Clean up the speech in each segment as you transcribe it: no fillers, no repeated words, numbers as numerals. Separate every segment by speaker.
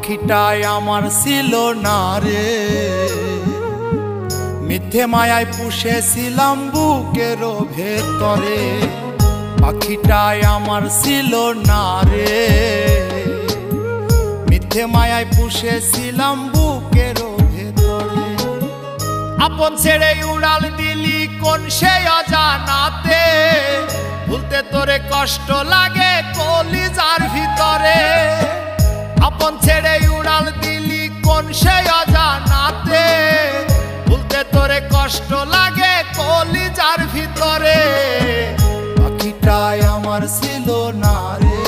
Speaker 1: পাখিটাই আমার ছিল না রে, মিথ্যে মায়ায় পুষেছিলাম বুকের ভেতরে। পাখিটাই আমার ছিল না রে, মিথ্যে মায়ায় পুষেছিলাম বুকের ভেতরে। আপন ছেড়ে উড়াল দিলি কোন সে অজানাতে, ভুলতে তোরে কষ্ট লাগে কলিজার ভিতরে। আপন ছেড়ে উড়াল দিলি কোন সে অজানাতে, ভুলতে তোরে কষ্ট লাগে কলিজার ভিতরে। পাখিটাই আমার ছিল না রে,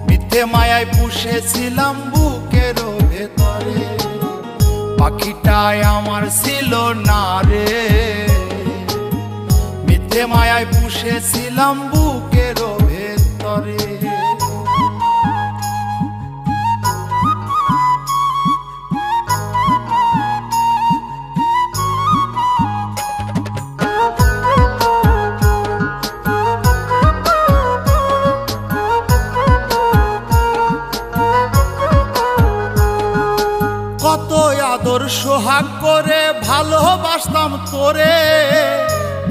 Speaker 1: মিথ্যে মায়ায় পুষেছিলাম বুকের ভেতরে। পাখিটাই আমার ছিল না রে, মিথ্যে মায়ায় পুষেছিলাম বুকের ভেতরে। কত আদর সোহাগ করে ভালোবাসতাম তোরে,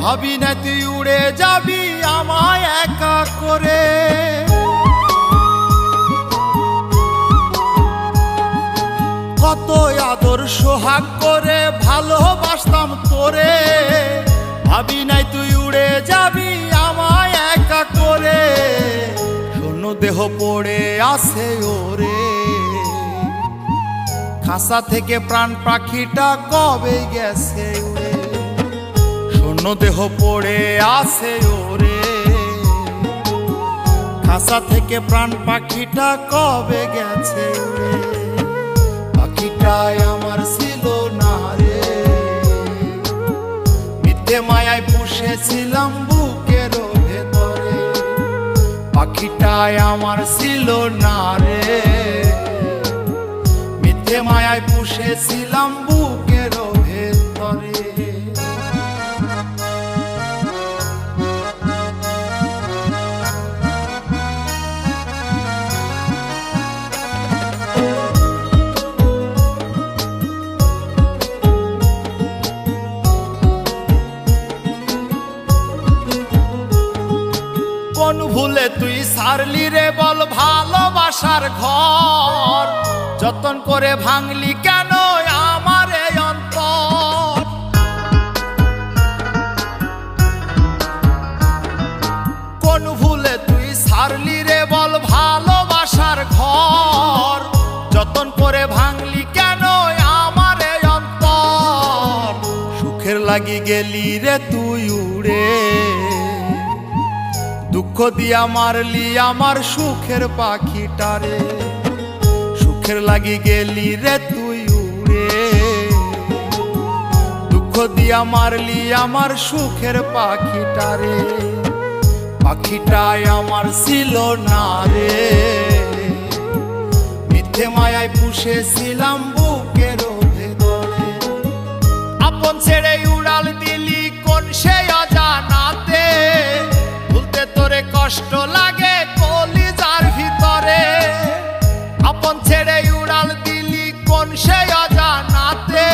Speaker 1: ভাবি না তুই উড়ে যাবি আমায় একা করে। কত আদর সোহাগ করে ভালোবাসতাম তোরে, ভাবি নাই তুই উড়ে যাবি আমায় একা করে। শূন্য দেহ পড়ে আছে ওরে, খাঁচা থেকে প্রাণ পাখিটা কবে গেছে উড়ে। শূন্য দেহ পড়ে আছে ওরে, খাঁচা থেকে প্রাণ পাখিটা কবে গেছে উড়ে। পাখিটাই আমার ছিল না রে, মিথ্যে মায়ায় পুষেছিলাম বুকের ভেতরে। পাখিটাই আমার ছিল না রে, মিথ্যে মায়ায় পুষেছিলাম বুকের ভেতরে। কোন ভুলে তুই সারলি রে বল ভালোবাসার ঘর, যতন করে ভাঙলি কেন আমার এই অন্তর। কোন ভুলে তুই সারলি রে বল ভালোবাসার ঘর, যতন করে ভাঙলি কেন আমার এই অন্তর। সুখের লাগি গেলি রে তুই উড়ে, দুঃখ দিয়া মারলি আমার সুখের পাখিটারে। সুখের লাগি গেলি রে তুই উড়ে, দুঃখ দিয়া মারলি আমার সুখের পাখিটারে। পাখিটাই আমার ছিল না রে, মিথ্যে মায়ায় পুষেছিলাম বুকের ভেতরে। আপন ছেড়ে উড়াল দিলি কোন সে অজানাতে, ভুলতে তোরে কষ্ট লাগে কলিজার ভিতরে। আপন ছেড়ে উড়াল দিলি কোন সে অজানাতে,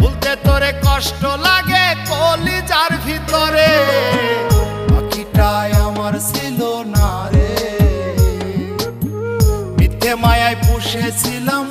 Speaker 1: ভুলতে তোরে কষ্ট লাগে কলিজার ভিতরে। পাখিটাই আমার ছিল না রে, মিথ্যে মায়ায় পুষেছিলাম।